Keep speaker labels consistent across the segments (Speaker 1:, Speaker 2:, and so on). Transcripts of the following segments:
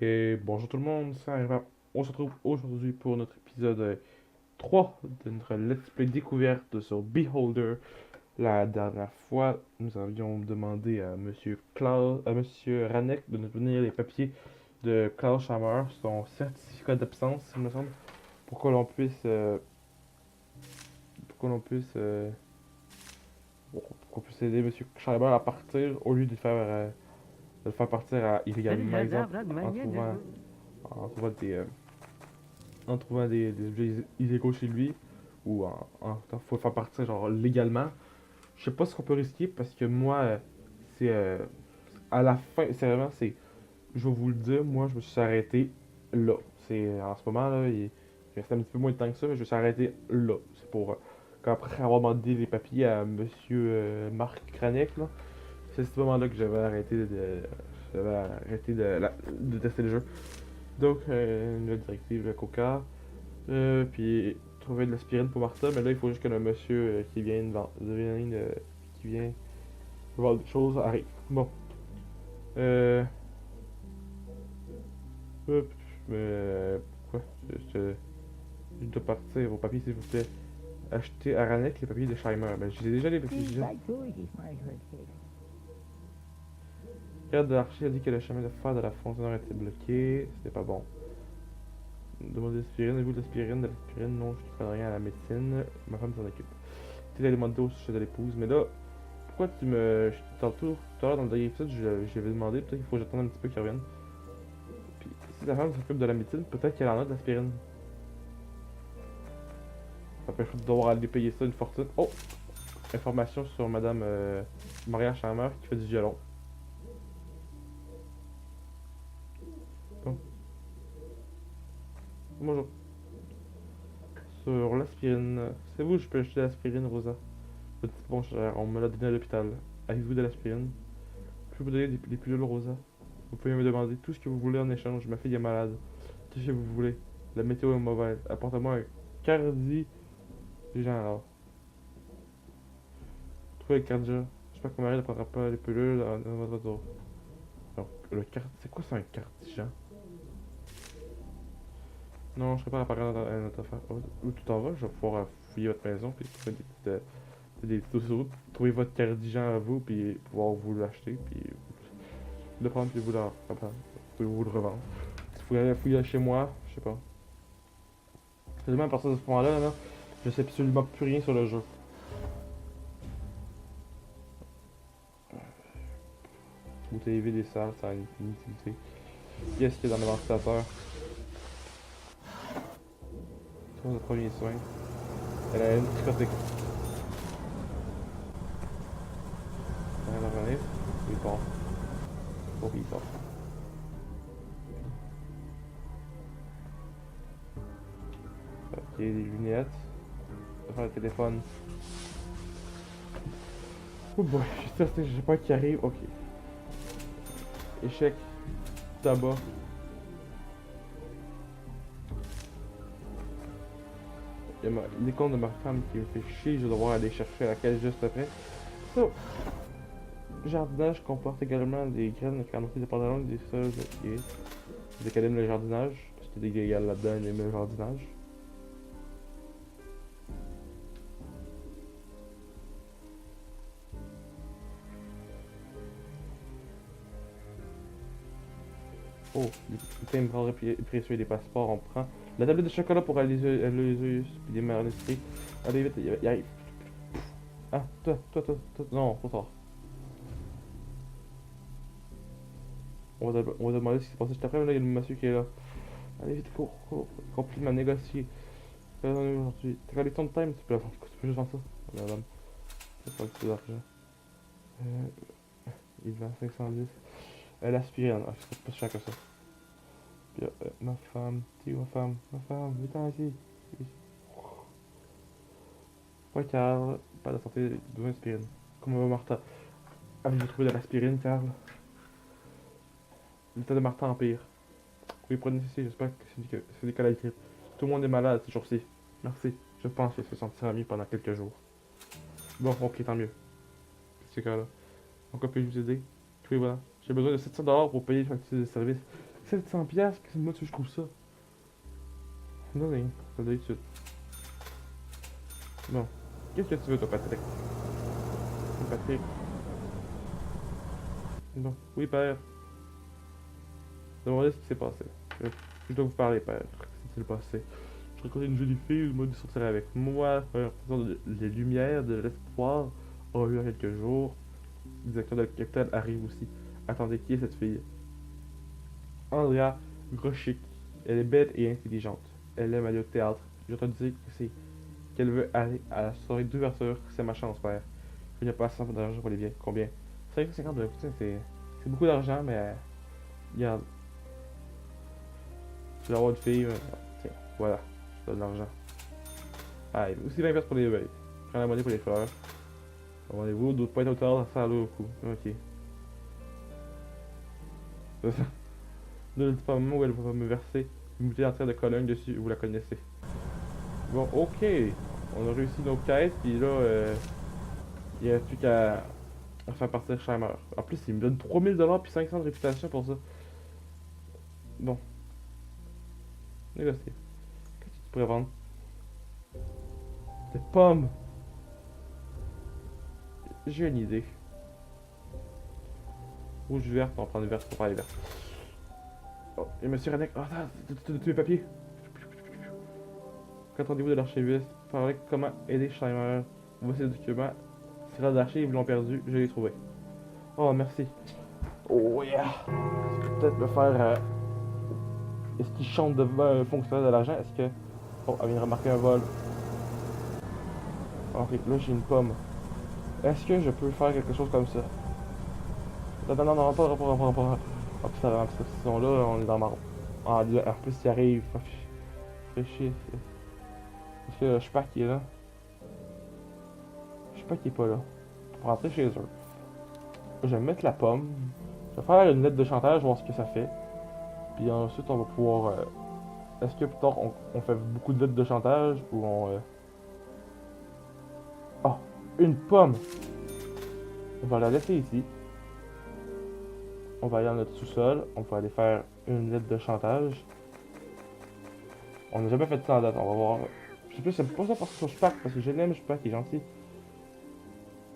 Speaker 1: Et bonjour tout le monde, c'est Arriva. On se retrouve aujourd'hui pour notre épisode 3 de notre Let's Play découverte sur Beholder. La dernière fois, nous avions demandé à Monsieur Ranek de nous donner les papiers de Klaus Schammer, son certificat d'absence, il me semble, pour que l'on puisse, pour que l'on puisse, pour qu'on puisse aider Monsieur Schammer à partir au lieu de le faire partir illégalement, par exemple, en trouvant des objets illégaux chez lui, ou faut le faire partir genre légalement. Je sais pas ce qu'on peut risquer parce que moi, c'est à la fin, c'est vraiment, je vais vous le dire, moi je me suis arrêté là. C'est en ce moment là, il reste un petit peu moins de temps que ça, mais je me suis arrêté là. C'est pour qu'après avoir demandé les papiers à Monsieur Marc Kranek là, c'est à ce moment-là que j'avais arrêté de tester le jeu. Donc, une nouvelle directive, le Coca. Puis trouver de l'aspirine pour Martha, mais là il faut juste que le monsieur qui vient vendre des choses arrive. Bon. Euh. Hop, pourquoi je dois partir vos papiers s'il vous plaît. Acheter à Ranek les papiers de Scheimer. Ben j'ai déjà les papiers déjà. Garde de l'archi a dit que le chemin de fer de la fontaine était bloqué. C'était pas bon. Demandez d'aspirine, avez-vous de l'aspirine? De l'aspirine, non, je ne connais rien à la médecine. Ma femme s'en occupe. Tu l'as demandé au sujet de l'épouse, mais là, pourquoi tu me. Tout à l'heure dans le dernier épisode, j'avais demandé, peut-être qu'il faut que j'attende un petit peu qu'il revienne. Puis si la femme s'occupe de la médecine, peut-être qu'elle en a de l'aspirine. Ça peut devoir aller payer ça une fortune. Oh! Information sur Madame Maria Charmer qui fait du violon. Bon. Bonjour. Sur l'aspirine. C'est vous, je peux acheter l'aspirine, Rosa. Petit bon cher, on me l'a donné à l'hôpital. Avez-vous de l'aspirine? Je peux vous donner des pilules, Rosa. Vous pouvez me demander tout ce que vous voulez en échange. Ma fille est malade. Tout ce que vous voulez. La météo est mauvaise. Apportez-moi un cardi. Gens alors. Trouvez le cardia. J'espère que mon mari ne prendra pas les pilules dans votre retour. Donc, le card. C'est quoi ça un cardigan? Non, je serai pas à parler à notre affaire. Où tu t'en vas? Je vais pouvoir fouiller votre maison puis trouver des petits dossiers. Trouver votre cardigan à vous puis pouvoir vous l'acheter puis le prendre puis vous le revendre. Si vous allez fouiller chez moi, je sais pas. Seulement à partir de ce moment-là, là, je sais absolument plus rien sur le jeu. Bouteille vide des salles, ça a une utilité. Qu'est-ce qu'il y a dans le ventilateur? Chose de premier soin. Elle a une psychotique. Elle va revenir. Il part. Oh, il part. Ok, des lunettes. Je vais faire le téléphone. Oh boy, j'espère que j'ai pas qui arrive. Ok. Échec. Tabac. Il y a l'icône de ma femme qui me fait chier. Je vais devoir aller chercher à la caisse juste après. So, jardinage comporte également des graines de canopée de pantalons et des sols et des acadèmes de jardinage. Parce qu'il y a des gars là-dedans, ils aiment le jardinage. Oh, les timbres précieux et les passeports, on prend. La tablette de chocolat pour Aloysius, puis des manuscrits. Allez vite, il arrive. Ah, toi, non, trop tard. On va demander ce qui s'est passé juste après, mais là, il y a le monsieur qui est là. Allez vite, cours. Compliment négocié. Aujourd'hui. T'as regardé ton time, tu peux juste vendre ça. Madame, c'est pas un petit d'argent. Euh, il vend 510. L'aspirine, ah, c'est pas si cher que ça. Puis, ma femme, t'es où ma femme, viens ici. Ouais, Carl, pas de santé, besoin d'aspirine. Comment va Martha? Avez-vous trouvé de l'aspirine, Carl? L'état de Martha empire. Oui, prenez ceci, j'espère que c'est des cas grippe. Tout le monde est malade ce jour-ci. Merci. Je pense qu'il se sentira mieux pendant quelques jours. Bon, ok, tant mieux. C'est cas là. En quoi puis-je vous aider? Oui, voilà. J'ai besoin de 700$ pour payer les factures de service. 700 piastres, moi tu veux que je trouve ça? Non, rien, ça doit être tout de suite. Bon. Qu'est-ce que tu veux, toi, Patrick? Patrick. Bon. Oui, père. Demandez ce qui s'est passé. Je dois vous parler, père. Qu'est-ce qui s'est passé? Je rencontrais une jolie fille, je m'a dit sortir avec moi, faire les lumières de l'espoir. Aura eu quelques jours. Le directeur de la capitale arrive aussi. Attendez, qui est cette fille? Andrea Groschik. Elle est bête et intelligente. Elle aime aller au théâtre. Je te dis que c'est qu'elle veut aller à la soirée d'ouverture. C'est ma chance, père. Je n'ai pas assez d'argent pour les billets. Combien? 550 $. C'est beaucoup d'argent, mais regarde. Tu vas avoir une fille. Tiens, voilà. Je te donne l'argent. Ah, aussi 20 pièces pour les billets. Prends la monnaie pour les fleurs. Rendez-vous, d'autres points au tard, ça a l'eau au cou. Ok. C'est ça. Ne le dites pas à maman où elle va me verser une bouteille entière de Cologne dessus, vous la connaissez. Bon, ok. On a réussi nos quêtes, puis là, il n'y a plus qu'à faire partir Scheimer. En plus, il me donne 3000 $ puis 500 de réputation pour ça. Bon. Négocier. Qu'est-ce que tu pourrais vendre? Des pommes. J'ai une idée. Rouge verte, on prend les vertes, on prend les vertes. Oh, et monsieur Redneck, oh, attends, tous mes papiers. Quand rendez-vous de l'archiviste, parler comment aider Scheimer. Voici le document. Tirage d'archives, ils l'ont perdu, je l'ai trouvé. Oh, merci. Oh yeah. Je peux peut-être me faire. Est-ce qu'il chante devant un fonctionnaire de l'agent? Est-ce que. Oh, elle vient de remarquer un vol. Ok, là j'ai une pomme. Est-ce que je peux faire quelque chose comme ça? Non, non, non, non, pas. Oh putain, parce que ils sont là, on est dans ma. Ah, en plus, il arrive. Fait chier. Est-ce que Shpak est là? Shpak est pas là. Pour rentrer chez eux. Je vais mettre la pomme. Je vais faire une lettre de chantage, voir ce que ça fait. Puis ensuite, on va pouvoir. Est-ce que plus tard, on fait beaucoup de lettres de chantage ou on. Oh, une pomme! On va la laisser ici. On va aller dans notre sous-sol. On va aller faire une lettre de chantage. On n'a jamais fait ça en date. On va voir. Je sais plus, c'est pas ça parce que sur Shpak, parce que je l'aime, Shpak, il est gentil.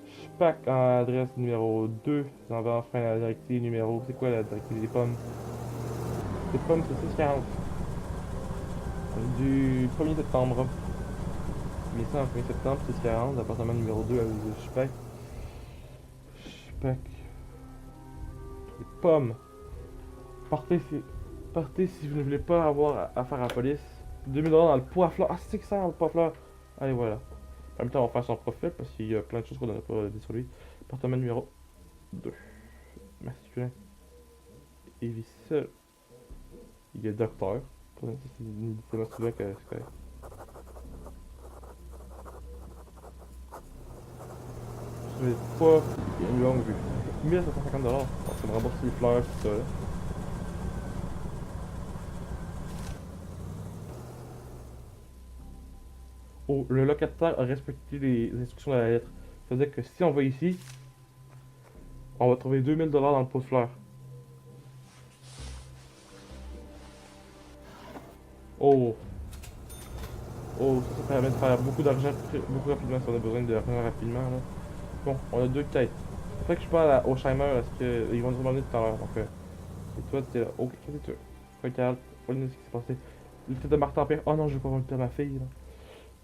Speaker 1: Shpak en adresse numéro 2. Vous en enfin la directive numéro. C'est quoi la directive des pommes? Les pommes, c'est 640. Du 1er septembre. Mais ça, en 1er septembre, 640. L'appartement numéro 2 avec Shpak. Shpak. Les pommes. Partez si vous ne voulez pas avoir affaire à la police. 2000 $ dans le pot à fleurs. Ah, c'est que ça, dans le pot à fleurs. Allez, voilà. En même temps, on va faire son profil parce qu'il y a plein de choses qu'on n'a pas dit sur lui. Appartement numéro 2. Masculin. Évisseur. Il est docteur. C'est masculin que c'est correct. Je sais pas. Il y a une longue vue. 1750 $. Ça me rembourse les fleurs, tout ça. Là. Oh, le locataire a respecté les instructions de la lettre. Ça veut dire que si on va ici, on va trouver 2000 $ dans le pot de fleurs. Oh. Oh, ça permet de faire beaucoup d'argent beaucoup rapidement si on a besoin d'argent rapidement. Là. Bon, on a deux quêtes. Fait que je parle au Scheimer, est-ce qu'ils vont nous demander tout à l'heure. Donc, et toi, t'es là. Ok, qu'est-ce que tu veux? Regarde, on ce qui s'est passé. Le tête de Martin Père. Oh non, je vais pas voir le tête de ma fille. Là.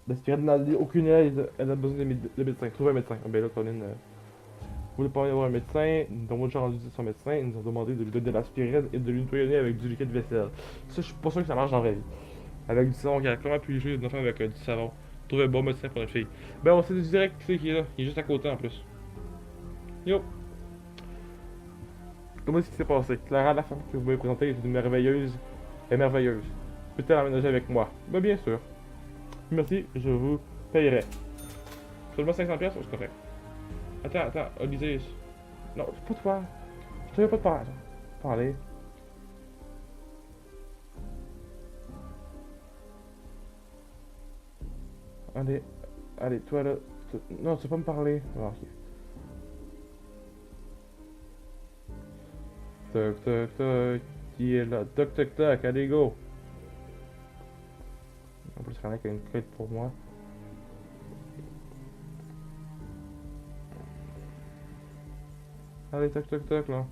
Speaker 1: L'aspirine n'a aucune aide, elle a besoin de médecin. Trouve un médecin. Oh, ben là, Colin, vous voulez pas aller voir un médecin, nous avons déjà rendu son médecin, ils nous ont demandé de lui donner de l'aspirine et de lui nettoyer avec du liquide vaisselle. Ça, je suis pas sûr que ça marche dans la vie. Avec du savon, comment puis jouer une femme avec du savon. Trouver un bon médecin pour notre fille. Ben, on sait direct qui c'est qui est là. Il est juste à côté en plus. Yo! Comment est-ce qui s'est passé? Clara, la femme que vous m'avez présentée, est une merveilleuse et merveilleuse. Peut-elle emménager avec moi? Ben, bien sûr. Merci, je vous payerai. Seulement 500$, c'est correct. Attends, Odysseus. Non, c'est pas toi. Je te veux pas te parler. Allez, toi là. Non, tu veux pas me parler. Ah, ok. Toc, toc, toc. qui est là? Toc toc toc, allez go! En plus, il y en a qui a une quête pour moi. Allez, toc toc toc là.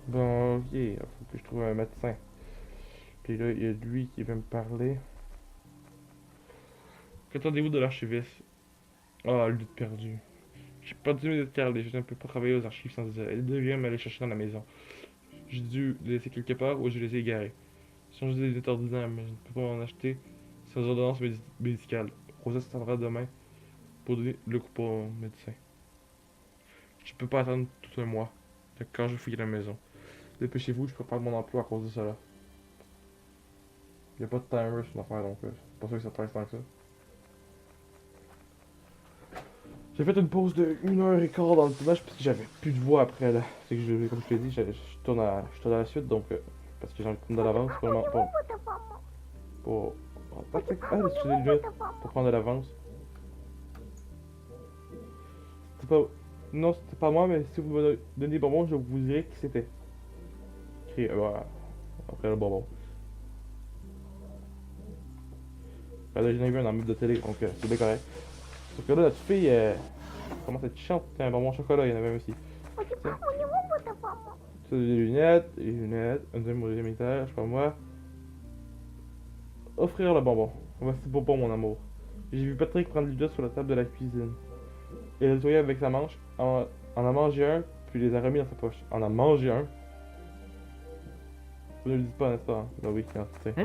Speaker 1: Bon, ok, il faut que je trouve un médecin. Puis là, il y a lui qui veut me parler. Qu'attendez-vous de l'archiviste? Ah, lutte perdue. J'ai perdu mes lettres carrées, je ne peux pas travailler aux archives sans dire. Elle devient m'aller chercher dans la maison. J'ai dû les laisser quelque part ou je les ai égarés. Ce sont juste des lunettes ordinaires, mais je ne peux pas en acheter sans ordonnance médicale. Rosa s'attendra demain pour donner le coup au médecin. Je peux pas attendre tout un mois. D'accord, je fouille la maison. Dépêchez-vous, je peux perdre mon emploi à cause de cela. Il n'y a pas de timer sur l'affaire donc c'est pas sûr que ça presse tant que ça. J'ai fait une pause de 1h15 dans le tournage parce que j'avais plus de voix après là. C'est que comme je t'ai dit, je tourne à la suite donc parce que j'ai envie de prendre de l'avance pour utiliser le jeu pour prendre de l'avance. C'était pas non c'était pas moi mais si vous me donnez des bonbons je vous dirai qui c'était. Ok voilà. Après le bonbon. Là j'en ai vu un en mode de télé donc c'est bien correct. Sauf que là notre fille commence à être chiante. Tiens, un bonbon au chocolat, il y en avait aussi. Tiens. Ça, des lunettes, un deuxième étage, je sais pas moi. Offrir le bonbon. Voici le bonbon, mon amour. J'ai vu Patrick prendre l'idée sur la table de la cuisine. Il a nettoyé avec sa manche, en a mangé un, puis les a remis dans sa poche. En a mangé un. Vous ne le dites pas, n'est-ce pas? Ben oui, quand tu sais. Des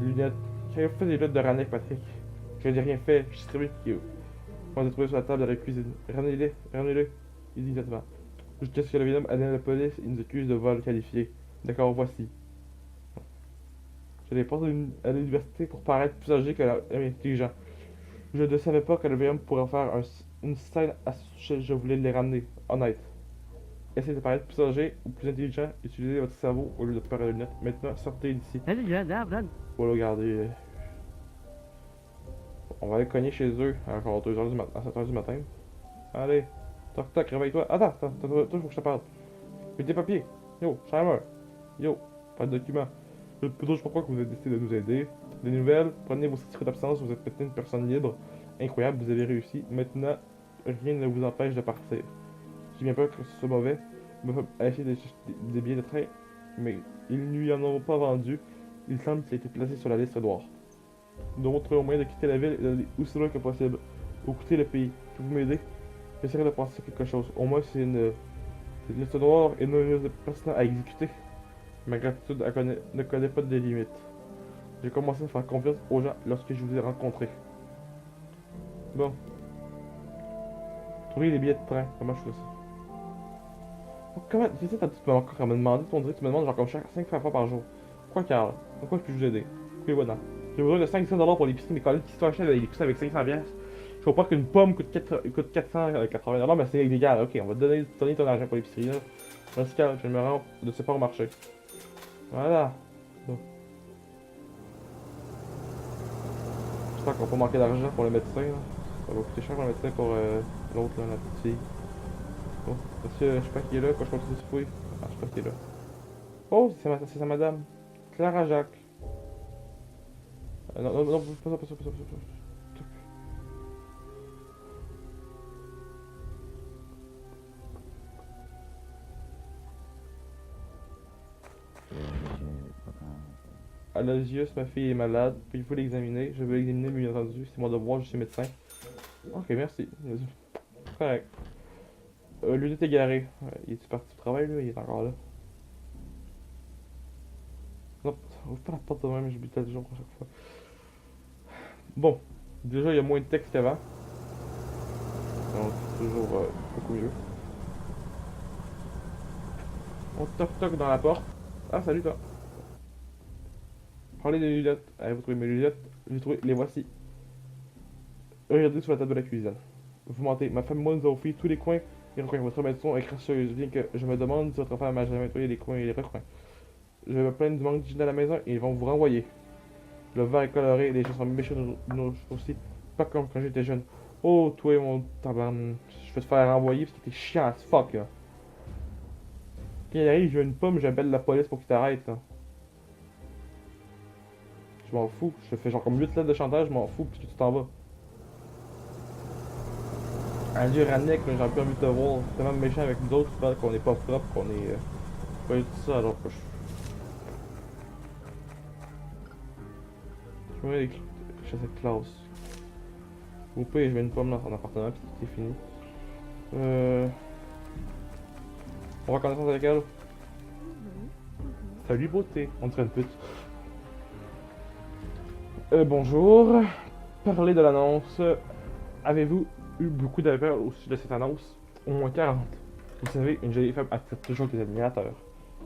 Speaker 1: lunettes. J'ai fait des lunettes de Ranek, Patrick. Je n'ai rien fait, je suis très bien. On les a trouvés sur la table de la cuisine. Ramenez-les, ramenez-les. Il dit exactement. Jusqu'à ce que le jeune homme admette la police et nous accuse de vol qualifié. D'accord, voici. Je les porte à l'université pour paraître plus âgé que intelligent. Je ne savais pas que le jeune homme pourrait faire une scène à ce sujet. Je voulais les ramener. Honnête. Essayez de paraître plus âgé ou plus intelligent. Utilisez votre cerveau au lieu de préparer les lunettes. Maintenant, sortez d'ici. Voilà, regardez. On va aller cogner chez eux à 2h du matin, à 7h du matin. Allez, toc toc, réveille-toi. Attends, toi, faut que je te parle. Fais tes papiers. Yo, Shimer. Yo, pas de documents. Je ne sais pas pourquoi vous avez décidé de nous aider. Des nouvelles, prenez vos certificats d'absence, vous êtes maintenant une personne libre. Incroyable, vous avez réussi. Maintenant, rien ne vous empêche de partir. J'ai bien peur que ce soit mauvais. Il m'a fait acheter des billets de train, mais ils ne lui en ont pas vendu. Il semble qu'il a été placé sur la liste noire. Nous devons trouver un moyen de quitter la ville et d'aller aussi loin que possible. Ou quitter le pays. Pouvez-vous m'aider? J'essaierai de penser à quelque chose. Au moins, c'est une liste noire et non une liste de personnes à exécuter. Ma gratitude ne connaît pas de limites. J'ai commencé à faire confiance aux gens lorsque je vous ai rencontrés. Bon. Trouver les billets de train. Comment je fais ça? Oh, comment? Tu sais, tu m'as encore demandé, tu me demandes genre comme chaque 5 fois par jour. Pourquoi, Carl? Pourquoi je peux vous aider? Oui, voilà. J'ai besoin de 500$ pour l'épicerie, mais quand même, qui se achète l'épicerie avec 500$. Je comprends qu'une pomme coûte 480$, mais c'est illégal. Ok, on va te donner ton argent pour l'épicerie. Là. Merci, Carl, je me rends de ce pas au marché. Voilà. Bon. J'espère qu'on va pas manquer d'argent pour le médecin. Là. Ça va coûter cher pour le médecin pour l'autre, la petite fille. Bon, monsieur, je sais pas qui est là, quand je continue de fouiller. Ah, je sais pas qui est là. Oh, c'est sa madame. Clara Jacques. Non, pas ça, pas ça, pas ça, pas ça. Aloysius, ma fille est malade, puis il faut l'examiner. Je veux l'examiner, bien entendu. C'est mon devoir, je suis médecin. Ok, merci. Correct. Lui est égaré. Il est parti du travail, là? Il est encore là. Non, ouvre pas la porte de même, j'oublie toujours à chaque fois. Bon, déjà il y a moins de texte qu'avant. Donc c'est toujours beaucoup mieux. On toc toc dans la porte. Ah salut toi. Prenez des lunettes. Allez, vous trouvez mes lunettes. J'ai trouvé, les voici. Regardez sur la table de la cuisine. Vous mentez, ma femme et moi nous avons fait tous les coins et recoins. Votre maison est crasseuse, bien que je me demande si votre femme a jamais nettoyé les coins et les recoins. Je me plains du manque d'hygiène à la maison et ils vont vous renvoyer. Le verre est coloré, les gens sont méchants aussi. Pas comme quand j'étais jeune. Oh, toi, mon tabarn. Je vais te faire renvoyer parce que t'es chiant as fuck, là. Quand il arrive, je veux une pomme, j'appelle la police pour qu'il t'arrête, là. Je m'en fous. Je te fais genre comme 8 lettres de chantage, je m'en fous, parce que tu t'en vas. Adieu, Rannick, mais j'ai plus envie de te voir. T'es tellement méchant avec nous autres, tu parles qu'on est pas propre, qu'on est. Pas tout ça, alors que je. Je me mets avec cette classe. Au pire, je mets une pomme dans son appartement, puis c'est fini. On va connaissance avec elle. Salut, beauté. On dirait une pute. Bonjour. Parlez de l'annonce. Avez-vous eu beaucoup d'appels au sujet de cette annonce? Au moins 40. Vous savez, une jolie femme attire toujours des admirateurs.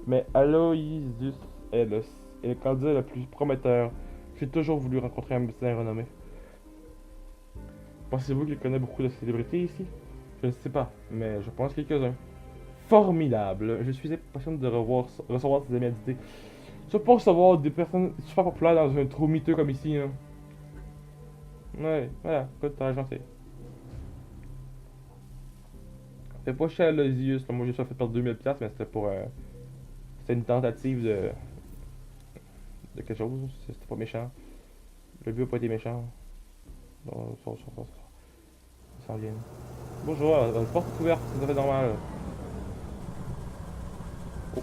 Speaker 1: Mais Aloysius est le candidat le plus prometteur. J'ai toujours voulu rencontrer un médecin renommé. Pensez-vous qu'il connaît beaucoup de célébrités ici? Je ne sais pas, mais je pense quelques-uns. Formidable. Je suis impatient de recevoir ces amis d'idées. Je pense recevoir des personnes super populaires dans un trou miteux comme ici. Hein. Ouais, voilà, écoute, t'as gentil. C'était pas cher Aloysius, moi j'ai ça fait perdre 2000$, mais c'était pour. C'était une tentative de quelque chose. C'était pas méchant. Le but a pas été méchant. Non, ça s'en vient. Bonjour, la porte est ouverte, c'est tout à fait normal. Oh,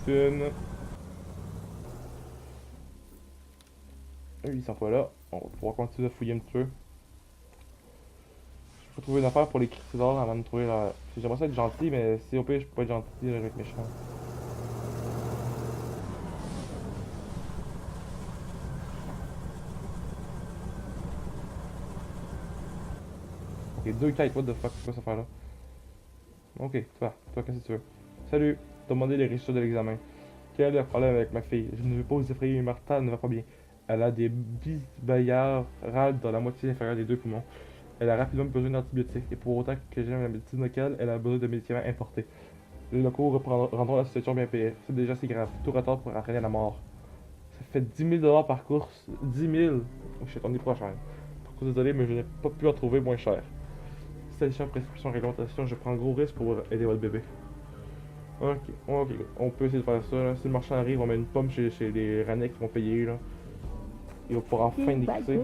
Speaker 1: c'est une. Ils sont pas là. On va pouvoir continuer à fouiller un petit peu. Je peux trouver une affaire pour les cristalls avant de trouver la. J'aimerais ça être gentil, mais si au pire je peux pas être gentil, je vais être méchant. Ok, deux kites, what the fuck, c'est quoi cette affaire là? Ok, toi, qu'est-ce que tu veux? Salut, t'as demandé les résultats de l'examen. Quel est le problème avec ma fille? Je ne veux pas vous effrayer, mais Martha ne va pas bien. Elle a des bisbayards râles dans la moitié inférieure des deux poumons. Elle a rapidement besoin d'antibiotiques, et pour autant que j'aime la médecine locale, elle a besoin de médicaments importés. Les locaux rendront la situation bien payée. C'est déjà si grave. Tout retard pour entraîner la mort. Ça fait 10 000$ par course. 10 000! Oh shit, on est pas cher. Par contre, désolé, mais je n'ai pas pu en trouver moins cher. Station, prescription, réglementation, je prends un gros risque pour aider votre bébé. Ok, on peut essayer de faire ça. Là. Si le marchand arrive, on met une pomme chez les Rannick qui vont payer. Là. Il va pouvoir enfin décrisser.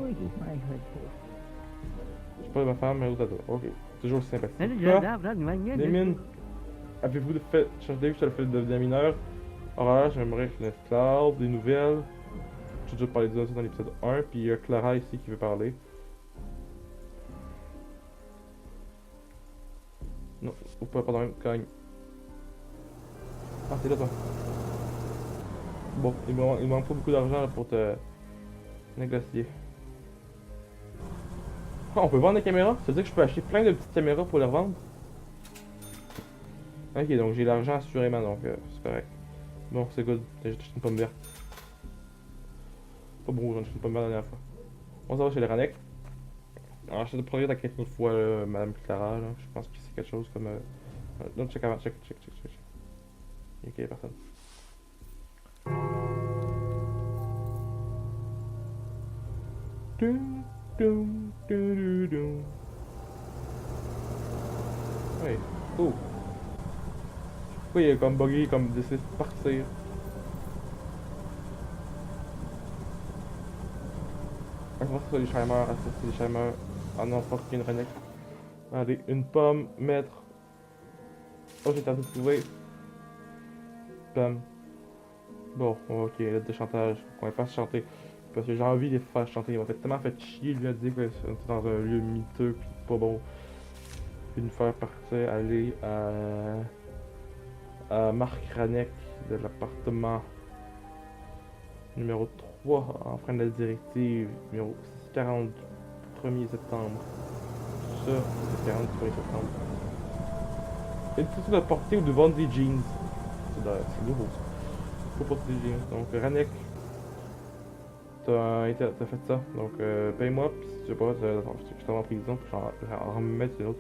Speaker 1: Je sais pas ma femme, mais l'autre à toi. Ok, toujours aussi sympathique. Des mines. Avez-vous changé sur le fait de devenir mineur? Horaire, j'aimerais une esclave, des nouvelles. J'ai déjà parlé de ça dans l'épisode 1, puis il y a Clara ici qui veut parler. Non, ou pas, pardon, cogne. Ah, t'es là, toi. Bon, il me manque pas beaucoup d'argent pour te négocier. Ah, on peut vendre des caméras? Ça veut dire que je peux acheter plein de petites caméras pour les revendre? Ok, donc j'ai l'argent assurément, donc c'est correct. Bon, c'est good. J'ai acheté une pomme verte. Pas bon, j'en ai acheté une pomme verte la dernière fois. On s'en va chez les Rannick. Alors, je te prendrai la quelques fois, Madame Clara, là. Je pense que c'est quelque chose comme. Non, check avant, check. Ok, y'a personne. Dum, dum, dum, dum. Ouais, oh. Pourquoi il est comme buggy, comme décidé de partir? Ah, je pense que c'est les chimers, ah, c'est les chimers. Ah non, fuck, il y a une Rannick. Allez, une pomme, mettre. Oh, j'ai tenté de trouver. Bam. Bon, ok, lettre de chantage. Qu'on les fasse chanter. Parce que j'ai envie de les faire chanter. Il m'a tellement fait chier, lui, a dit que c'était dans un lieu miteux pis pas bon. Puis de nous faire partir, aller à Marc Ranec de l'appartement numéro 3, enfreint de la directive numéro 40 du 1er septembre. Ça, c'est 40 du 1er septembre. Est-ce de porter ou de vendre des jeans? C'est nouveau ça. Faut porter des jeans. Donc, Ranec, t'as fait ça. Donc, paye-moi, pis si tu veux pas, je t'envoie en prison, puis j'en remettre une autre.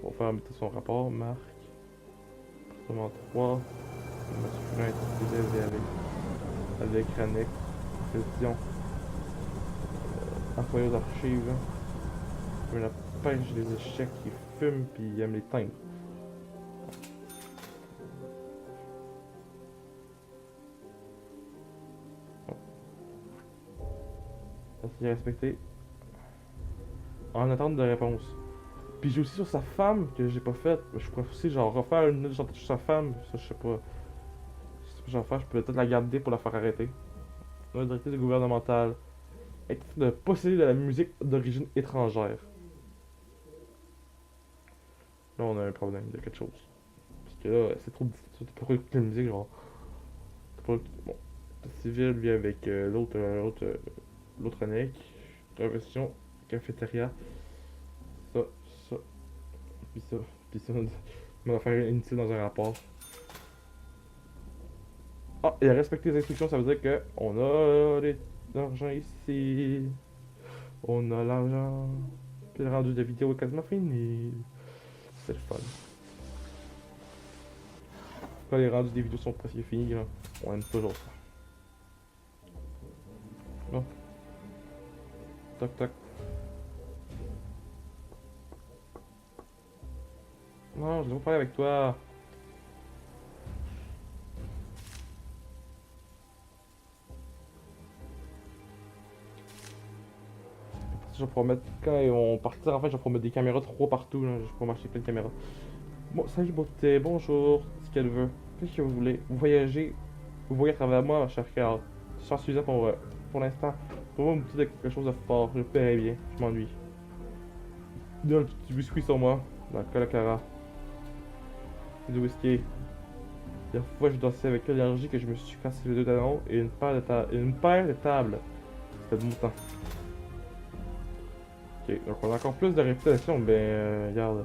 Speaker 1: On va faire mettre son rapport, Marc. Appartement 3. Masculin interpellé avec Ranec. Question. employé aux archives. Il la pêche des échecs qui fument puis il aime les timbres. Est-ce qu'il est respecté? En attente de réponse. Puis j'ai aussi sur sa femme que j'ai pas fait. Je pourrais aussi genre refaire une note sur sa femme. Ça, je sais pas. Je sais pas ce que j'en fais. Je peux peut-être la garder pour la faire arrêter. La directrice gouvernementale. Être de posséder de la musique d'origine étrangère. Là, on a un problème. Il y a quelque chose. Parce que là, c'est trop difficile. T'as pas écouter la musique, genre. T'as pas écouter. Bon. Le civil vient avec l'autre annexe. Question. Cafétéria. Ça, ça. Puis ça. Puis ça. On va faire inutile dans un rapport. Ah, et respecter les instructions, ça veut dire que on a l'argent ici. On a l'argent. Puis le rendu de la vidéo est quasiment fini. C'est le fun. Quand les rendus des vidéos sont presque finis, là, on aime toujours ça. Bon. Toc toc. Non, je vais pas parler avec toi. Je vais pouvoir mettre, quand on partira, en fait, je vais pouvoir mettre des caméras 3 partout, là. Je vais pouvoir m'acheter plein de caméras. Bon, salut beauté, bonjour, ce qu'elle veut. Qu'est-ce que vous voulez? Vous voyagez, vous voyez à travers moi, ma chère Carl. Ce sera suffisant pour l'instant. Pour moi, de quelque chose de fort, je paierai bien, je m'ennuie. Donne un petit biscuit sur moi, dans le Calacara. Du whisky. La fois, je dansais avec l'énergie que je me suis cassé les deux talons et une paire de tables. C'était de mon temps. Ok, donc on a encore plus de réputation, ben regarde.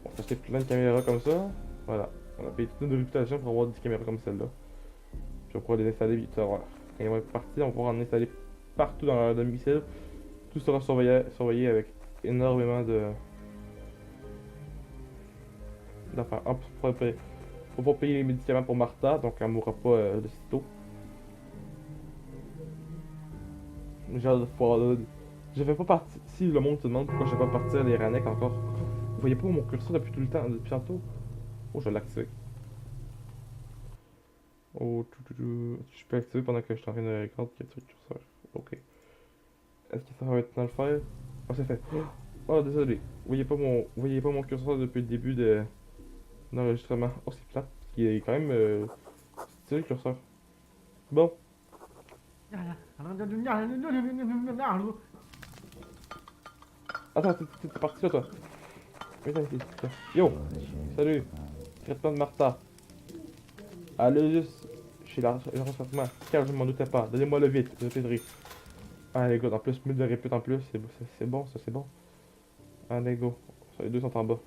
Speaker 1: On s'est acheté plein de caméras comme ça. Voilà. On a payé toute une réputation pour avoir des caméras comme celle-là. Puis on pourra les installer vite. Quand ils vont être partis, on pourra en installer partout dans leur domicile. Tout sera surveillé avec énormément d'affaires. Faut pas payer les médicaments pour Martha, donc elle mourra pas de sitôt. J'ai hâte de pouvoir. Je fais pas partie. Si le monde se demande pourquoi je fais pas partir les Ranek encore. Vous voyez pas mon curseur depuis tout le temps, depuis tantôt? Oh, je vais l'activer. Oh, je peux activer pendant que je suis en train de recorder qu'il y a le curseur. Ok. Est-ce que ça va maintenant le faire? Oh, c'est fait. Oh, désolé. Vous voyez pas mon curseur depuis le début de l'enregistrement. Oh, c'est plate. Il est quand même stylé le curseur. Bon. Attends, t'es parti là, toi. Viens ici. Tiens. Yo! Salut! Traitement de Martha. Allez juste chez le renseignement. Car je m'en doutais pas. Donnez-moi le vite, je t'aiderai. Allez, go. En plus, 1000 de répute en plus. C'est bon, ça, c'est bon. Allez, go. Ça, les deux sont en bas.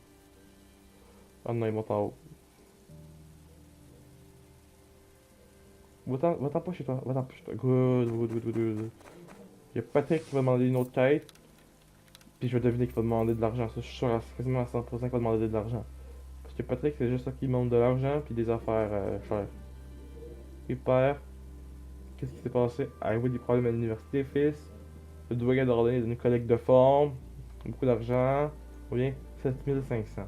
Speaker 1: Ah non, ils montent en haut. Va-t'en pas chez toi. Va-t'en pas chez toi. Good. Il y a Patrick qui va demander une autre quête. Puis je vais deviner qu'il va demander de l'argent. Ça, je suis sûr quasiment à 100% qu'il va demander de l'argent. Parce que Patrick, c'est juste ça qui demande de l'argent puis des affaires chères. Super. Qu'est-ce qui s'est passé? Avez-vous des problèmes à l'université, fils? Le doyen a ordonné une collecte de forme. Beaucoup d'argent. Combien? 7500.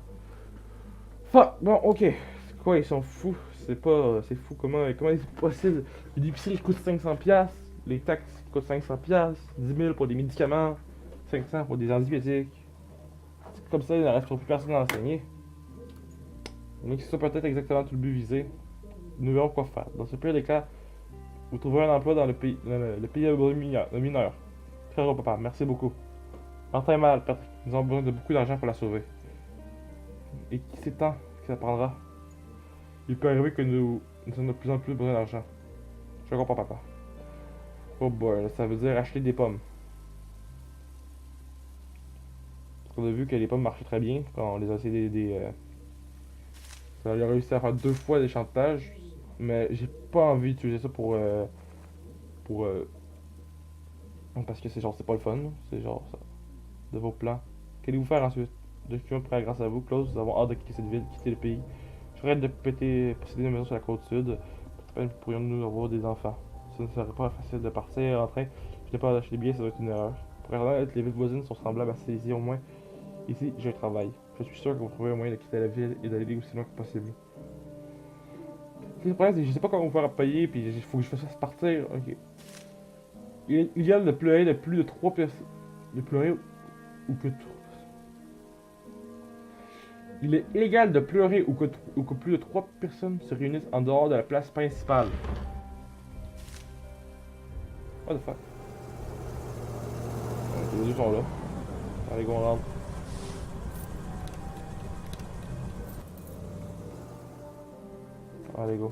Speaker 1: Fuck! Bon, ok. C'est quoi, ils sont fous? C'est fou. Comment c'est possible? L'épicerie coûte 500$. Les taxes coûtent 500$. 10 000 pour des médicaments. 500 pour des antibiotiques. Comme ça, il ne reste plus personne à enseigner. Mais c'est ça peut-être exactement tout le but visé. Nous verrons quoi faire. Dans ce pire des cas, vous trouverez un emploi dans le pays le mineur. Très heureux, papa. Merci beaucoup. Martin est mal, Patrick. Nous avons besoin de beaucoup d'argent pour la sauver. Et qui sait tant que ça prendra? Il peut arriver que nous avons de plus en plus besoin d'argent. Je comprends, papa. Oh boy, ça veut dire acheter des pommes. Parce qu'on a vu que les pommes marchaient très bien quand on les a essayé d'aider. Ça a réussi à faire 2 fois des chantages. Mais j'ai pas envie d'utiliser ça pour parce que c'est genre c'est pas le fun. C'est genre ça. De vos plans. Qu'allez-vous faire ensuite? Je suis prêt grâce à vous, Klaus. Nous avons hâte de quitter cette ville, quitter le pays. Je rêve de posséder une maison sur la côte sud. Peut-être pourrions-nous avoir des enfants. Ce ne serait pas facile de partir, rentrer. J'ai pas acheté les billets, ça doit être une erreur. Pour être les villes voisines sont semblables à celles-ci au moins. Ici, j'ai un travail. Je suis sûr que vous trouverez un moyen de quitter la ville et d'aller aussi loin que possible. Le problème, c'est que je sais pas comment vous faire payer, puis il faut que je fasse partir. Ok. Il est illégal de pleurer de plus de 3 personnes. De pleurer ou que. Il est illégal de pleurer ou que plus de 3 personnes se réunissent en dehors de la place principale. What the fuck? Ok, les deux sont là. Allez, go, on rentre. Allez, go.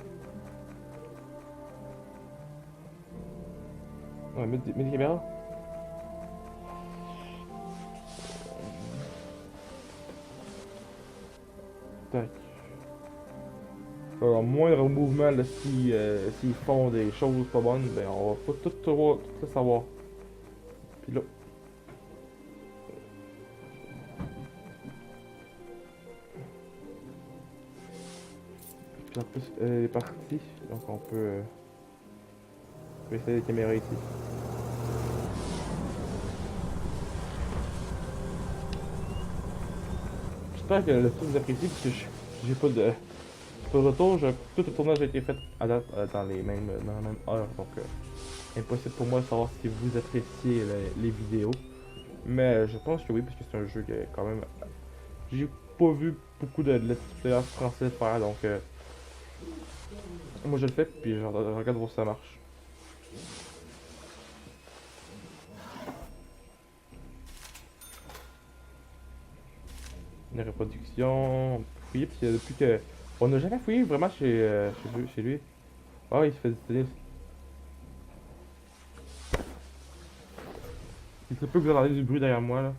Speaker 1: Ouais, mets des caméras. Tac. Alors, moindre mouvement, là, s'ils font des choses pas bonnes, ben on va pas tout le savoir. Puis là. Puis en plus, elle est partie, donc on peut essayer les caméras ici. J'espère que le film vous apprécie parce que j'ai pas de. J'ai pas de retour, tout le tournage a été fait à date dans la même heure, donc impossible pour moi de savoir si vous appréciez les vidéos. Mais je pense que oui, parce que c'est un jeu que quand même. J'ai pas vu beaucoup de let's players français faire, donc moi je le fais, puis je regarde voir si ça marche. Les reproductions, on peut fouiller, parce que depuis que. On n'a jamais fouillé vraiment chez lui. Ah, il se fait tennis. Il se peut que vous entendez du bruit derrière moi là.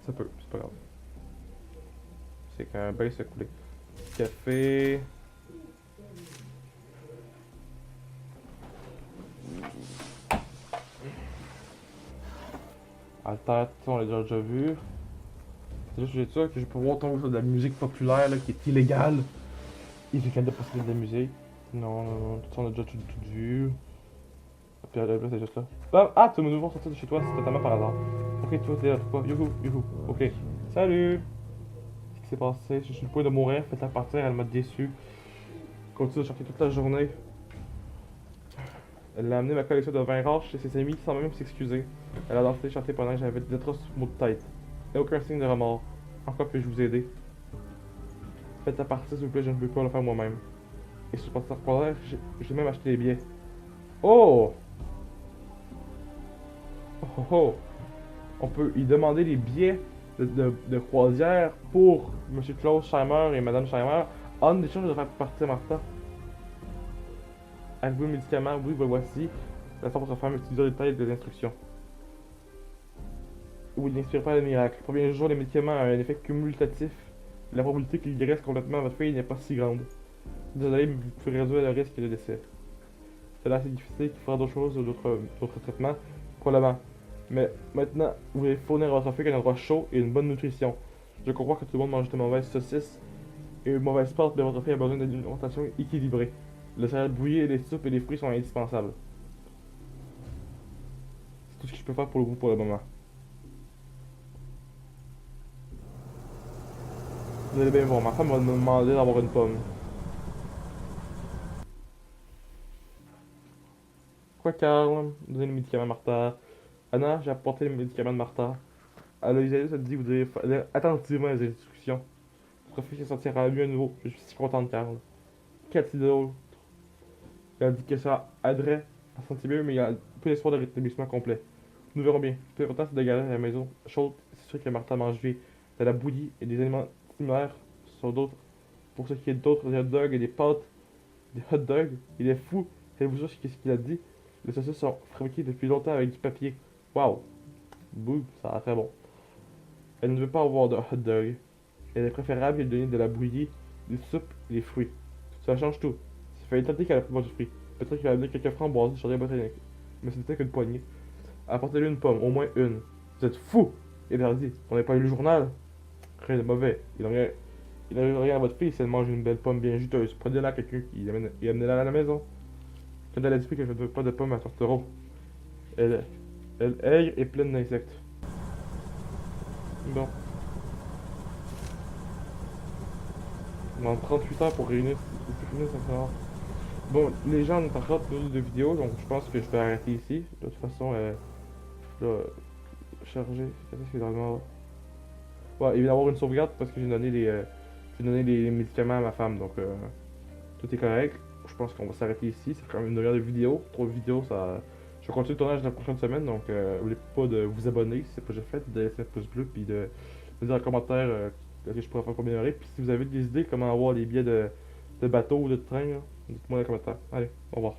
Speaker 1: Ça peut, c'est pas grave. C'est qu'un bain se couler. Café. Alter, on l'a déjà vu. C'est juste que j'ai ça que je peux voir tomber sur de la musique populaire là, qui est illégale. Illégal de posséder de la musique. Non, tout ça on a déjà tout vu. Puis là, c'est juste là. Ah, tu m'as nouveau sorti de chez toi, c'est totalement par hasard. Ok, toi t'es là, toi. Youhou. Ok. Salut! Qu'est-ce qui s'est passé? Je suis le point de mourir, faites-la partir, elle m'a déçu. Continue de chanter toute la journée. Elle a amené ma collection de vin rare chez ses amis sans même s'excuser. Elle a dansé et chanté pendant que j'avais d'atroces maux de tête. Et aucun signe de remords. Encore puis-je vous aider? Faites-la partir s'il vous plaît, je ne peux pas le faire moi-même. Et sur le porte j'ai même acheté les billets. Oh! Oh! On peut y demander les billets de croisière pour Monsieur Klaus Scheimer et Madame Scheimer en échange de faire partir Martha. Avez-vous le médicament? Oui, le voici. La votre femme utilisera les détails des instructions. Oui, il n'inspire pas le miracle. Le premier jour, les médicaments ont un effet cumulatif. La probabilité qu'il guérisse complètement votre fille n'est pas si grande. Désolé, mais vous pouvez réduire le risque de décès. C'est là assez difficile qu'il faudra d'autres choses ou d'autres traitements, probablement. Mais maintenant, vous devez fournir à votre fille un endroit chaud et une bonne nutrition. Je comprends que tout le monde mange de mauvaises saucisses et une mauvaise pâte, mais votre fille a besoin d'une alimentation équilibrée. Le céréales bouillies, les soupes et les fruits sont indispensables. C'est tout ce que je peux faire pour vous pour le moment. Vous allez bien voir, ma femme m'a demandé d'avoir une pomme. Quoi, Carl? Donnez les médicaments à Martha. Anna, j'ai apporté les médicaments de Martha. Alors, Isabelle se dit que vous devez faire attentivement les instructions. Votre fille se sentira mieux à nouveau. Je suis si contente, Carl. Cathy drôle. Elle a dit que ça aiderait à se sentir mieux, mais il y a peu d'espoir de rétablissement complet. Nous verrons bien. Le plus important, c'est de garder la maison chaude. C'est sûr que Martha mange bien de la bouillie et des aliments similaires sur d'autres. Pour ce qui est d'autres, des hot dogs et des pâtes, des hot dogs, il est fou. Elle vous dire qu'est-ce qu'il a dit. Les saucisses sont fabriquées depuis longtemps avec du papier. Waouh! Bouh, ça a l'air très bon. Elle ne veut pas avoir de hot dog. Elle est préférable de donner de la bouillie, des soupes et des fruits. Ça change tout. Ça fait étonner qu'elle a pris du fruit. Peut-être qu'elle a amené quelques framboises sur les botaniques. Mais c'était qu'une poignée. Apportez-lui une pomme, au moins une. Vous êtes fou! Et elle a dit, on n'a pas lu le journal? Rien de mauvais. Il n'arrive rien à votre fille si elle mange une belle pomme bien juteuse. Prenez-la à quelqu'un et amenez-la à la maison. Quand elle a dit que je ne veux pas de pomme à Tortoro. Elle, elle aigre et pleine d'insectes. Bon, on a 38 heures pour réunir c'est fini, ça sera. Bon, les gens ont encore plus de vidéos, donc je pense que je vais arrêter ici. De toute façon, là, charger, qu'est-ce que dans ouais, il va y avoir une sauvegarde parce que j'ai donné les médicaments à ma femme, donc tout est correct. Je pense qu'on va s'arrêter ici. C'est quand même une heure de vidéo. 3 vidéos, ça. Je vais continuer le tournage la prochaine semaine, donc n'oubliez pas de vous abonner si c'est pas déjà fait, de laisser un pouce bleu, puis de me dire en commentaire ce que je pourrais faire pour améliorer. Puis si vous avez des idées comment avoir les billets de bateau ou de train, dites-moi dans les commentaires. Allez, au revoir.